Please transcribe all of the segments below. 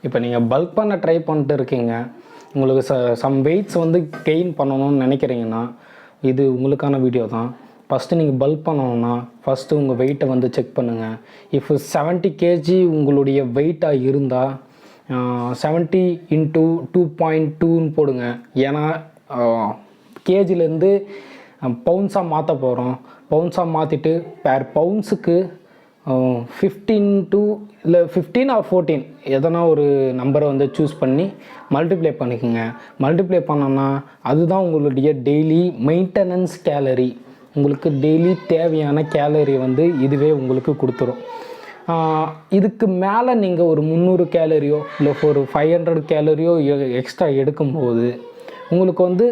இப்போ நீங்கள் பல்க் பண்ண ட்ரை பண்ணிட்டு இருக்கீங்க, உங்களுக்கு சம் வெயிட்ஸ் வந்து கெயின் பண்ணணும்னு நினைக்கிறீங்கன்னா இது உங்களுக்கான வீடியோ தான். ஃபஸ்ட்டு நீங்கள் பல்க் பண்ணணுன்னா ஃபஸ்ட்டு உங்கள் வெயிட்டை வந்து செக் பண்ணுங்கள். இப்போ 70 kg உங்களுடைய வெயிட்டாக இருந்தால் 70 × 2.2ன்னு போடுங்க. ஏன்னா கேஜிலேருந்து பவுன்ஸாக மாற்ற போகிறோம். பவுன்ஸாக மாற்றிட்டு பேர் பவுன்ஸுக்கு 15 or 14 எதனா ஒரு நம்பரை வந்து சூஸ் பண்ணி மல்டிப்ளை பண்ணிக்கோங்க. மல்டிப்ளை பண்ணோன்னா அதுதான் உங்களுடைய டெய்லி மெயின்டெனன்ஸ் கேலரி. உங்களுக்கு டெய்லி தேவையான கேலரி வந்து இதுவே உங்களுக்கு கொடுத்துரும். இதுக்கு மேலே நீங்கள் ஒரு 300 கேலரியோ இல்லை ஒரு 500 கேலரியோ எக்ஸ்ட்ரா எடுக்கும்போது உங்களுக்கு வந்து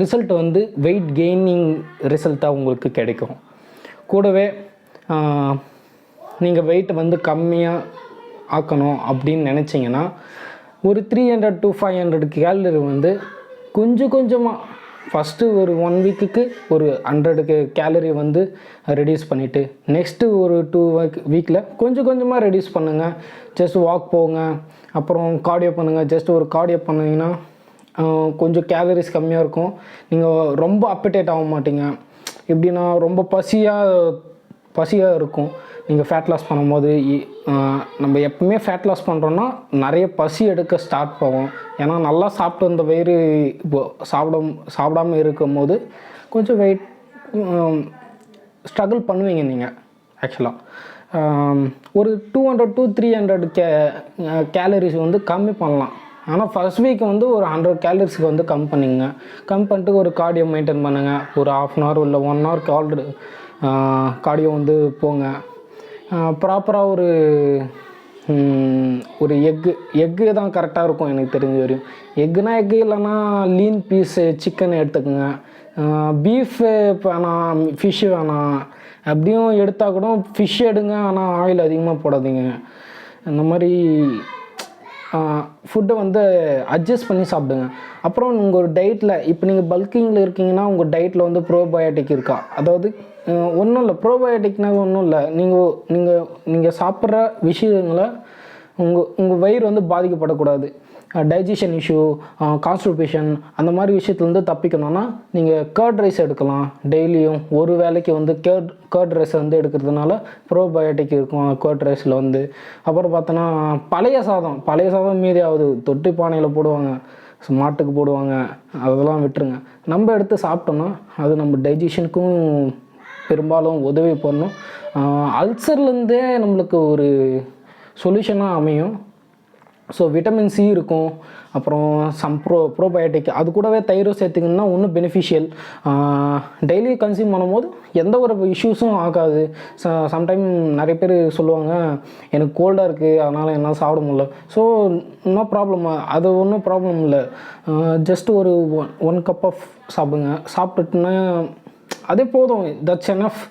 ரிசல்ட் வந்து வெயிட் கெய்னிங் ரிசல்ட்டாக உங்களுக்கு கிடைக்கும். கூடவே நீங்கள் வெயிட்டை வந்து கம்மியாக ஆக்கணும் அப்படின்னு நினச்சிங்கன்னா ஒரு 300 to 500 கேலரி வந்து கொஞ்சம் கொஞ்சமாக ஃபஸ்ட்டு ஒரு 1 வீக்குக்கு ஒரு 100 கேலரி வந்து ரெடியூஸ் பண்ணிவிட்டு நெக்ஸ்ட்டு ஒரு 2 வீக்கில் கொஞ்சம் கொஞ்சமாக ரெடியூஸ் பண்ணுங்கள். ஜஸ்ட் வாக் போங்க, அப்புறம் கார்டியோ பண்ணுங்கள். ஜஸ்ட் ஒரு கார்டியோ பண்ணிங்கன்னா கொஞ்சம் கேலரிஸ் கம்மியாக இருக்கும். நீங்கள் ரொம்ப அப்படேட் ஆக மாட்டீங்க. எப்படின்னா ரொம்ப பசியாக இருக்கும். நீங்கள் ஃபேட் லாஸ் பண்ணும்போது நம்ம எப்பவுமே ஃபேட் லாஸ் பண்ணுறோன்னா நிறைய பசி எடுக்க ஸ்டார்ட் போகும். ஏன்னா நல்லா சாப்பிட்டு வந்த வயிறு இப்போ சாப்பிடாமல் இருக்கும் போது கொஞ்சம் வெயிட் ஸ்ட்ரகிள் பண்ணுவீங்க நீங்கள். ஆக்சுவலாக ஒரு 200 to 300 கேலரிஸ் வந்து கம்மி பண்ணலாம். ஆனால் ஃபர்ஸ்ட் வீக் வந்து ஒரு 100 கேலரிஸ்க்கு வந்து கம்மி பண்ணிங்க. கம்மி பண்ணிட்டு ஒரு கார்டியோ மெயின்டைன் பண்ணுங்கள். ஒரு 1/2 hour இல்லை 1 hour கார்டியோ வந்து போங்க. ப்ராப்பராக ஒரு எக்கு தான் கரெக்டாக இருக்கும் எனக்கு தெரிஞ்ச வரையும். எக்கு இல்லைன்னா லீன் பீஸு சிக்கன் எடுத்துக்கோங்க. பீஃபு வேணாம், ஃபிஷ்ஷு வேணாம். அப்படியும் எடுத்தால் கூட ஃபிஷ் எடுங்க, ஆனால் ஆயில் அதிகமாக போடாதீங்க. இந்த மாதிரி ஃபுட்டை வந்து அட்ஜஸ்ட் பண்ணி சாப்பிடுங்க. அப்புறம் உங்கள் ஒரு டயட்டில் இப்போ நீங்கள் பல்கிங்கில் இருக்கீங்கன்னா உங்கள் டயட்டில் வந்து ப்ரோபயோட்டிக் இருக்கா? அதாவது ஒன்றும் இல்லை, ப்ரோபயோட்டிக்னால் ஒன்றும் இல்லை. நீங்கள் சாப்பிட்ற விஷயங்களை உங்கள் வயிறு வந்து பாதிக்கப்படக்கூடாது. டைஜஷன் இஷ்யூ, கான்ஸ்டிபேஷன் அந்த மாதிரி விஷயத்துலேருந்து தப்பிக்கணும்னா நீங்கள் கர்ட் ரைஸ் எடுக்கலாம். டெய்லியும் ஒரு வேளைக்கு வந்து கர்ட் ரைஸ் வந்து எடுக்கிறதுனால ப்ரோபயோட்டிக் இருக்கும் கர்ட் ரைஸில் வந்து. அப்புறம் பார்த்தோன்னா பழைய சாதம் மீதி ஆகுது, தொட்டி பானையில் போடுவாங்க, மாட்டுக்கு போடுவாங்க, அதெல்லாம் விட்டுருங்க. நம்ம எடுத்து சாப்பிட்டோன்னா அது நம்ம டைஜஷனுக்கும் பெரும்பாலும் உதவி பண்ணணும். அல்சர்லேருந்தே நம்மளுக்கு ஒரு சொல்யூஷனாக அமையும். ஸோ விட்டமின் சி இருக்கும். அப்புறம் சம் ப்ரோபயோட்டிக் அது கூடவே தயிரும் சேர்த்திங்கன்னா இன்னும் பெனிஃபிஷியல். டெய்லி கன்சியூம் பண்ணும்போது எந்த ஒரு இஷ்யூஸும் ஆகாது. சம்டைம் நிறைய பேர் சொல்லுவாங்க எனக்கு கோல்டாக இருக்குது அதனால் என்னால் சாப்பிட முடியல. ஸோ நோ ப்ராப்ளம், அது ஒன்றும் ப்ராப்ளம் இல்லை. ஜஸ்ட் ஒரு 1 cup ஆஃப் சாப்பிட்டுட்டுன்னா அதே போதும். That's enough.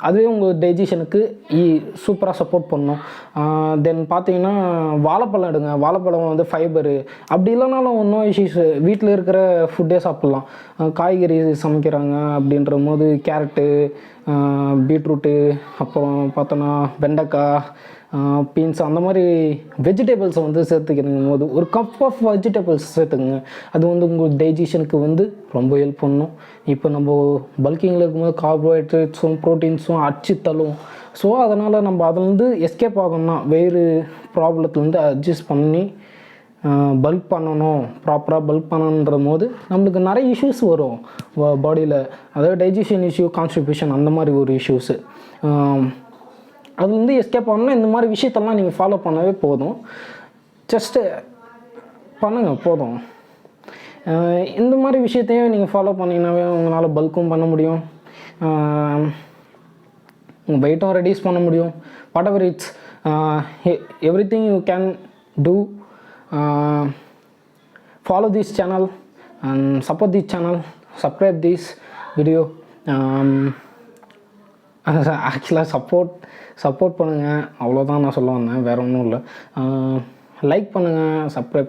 அதுவே உங்கள் டைஜஷனுக்கு சூப்பராக சப்போர்ட் பண்ணும். தென் பார்த்தீங்கன்னா வாழைப்பழம் எடுங்க. வாழைப்பழம் வந்து ஃபைபரு. அப்படி இல்லைனாலும் ஒன்றும் இஷ்யூஸ், வீட்டில் இருக்கிற ஃபுட்டே சாப்பிட்லாம். காய்கறி சமைக்கிறாங்க அப்படின்ற போது கேரட்டு, பீட்ரூட்டு, அப்புறம் பார்த்தோன்னா வெண்டைக்காய், பீன்ஸ் அந்த மாதிரி வெஜிடபிள்ஸை வந்து சேர்த்துக்கிறங்க போது ஒரு கப் ஆஃப் வெஜிடபிள்ஸ் சேர்த்துக்குங்க. அது வந்து உங்கள் டைஜஷனுக்கு வந்து ரொம்ப ஹெல்ப் பண்ணும். இப்போ நம்ம பல்கிங்கில் இருக்கும்போது கார்போஹைட்ரேட்ஸும் ப்ரோட்டீன்ஸும் அடிச்சு தள்ளும். ஸோ அதனால் நம்ம அதிலேருந்து எஸ்கேப் ஆகணும்னா வேறு ப்ராப்ளத்துலேருந்து அட்ஜஸ்ட் பண்ணி பல்க் பண்ணணும். ப்ராப்பராக பல்க் பண்ணணுன்ற போது நம்மளுக்கு நிறைய இஷ்யூஸ் வரும் பாடியில். அதாவது டைஜஷன் இஷ்யூ, கான்ஸ்டிபேஷன் அந்த மாதிரி ஒரு இஷ்யூஸு. அதுலேருந்து எஸ்கேப் ஆகணும்னா இந்த மாதிரி விஷயத்தெல்லாம் நீங்கள் ஃபாலோ பண்ணவே போதும். ஜஸ்ட்டு பண்ணுங்கள் போதும். இந்த மாதிரி விஷயத்தையும் நீங்கள் ஃபாலோ பண்ணிங்கனாவே உங்களால் பல்க்கும் பண்ண முடியும், உங்கள் வெயிட்டும் ரெடியூஸ் பண்ண முடியும். What ever it's everything you can do. Follow this channel and support this channel. Subscribe this video. ஆக்சுவலாக சப்போர்ட் பண்ணுங்கள், அவ்வளோதான் நான் சொல்ல வந்தேன், வேறு ஒன்றும் இல்லை. லைக் பண்ணுங்கள், சப்ஸ்கிரைப்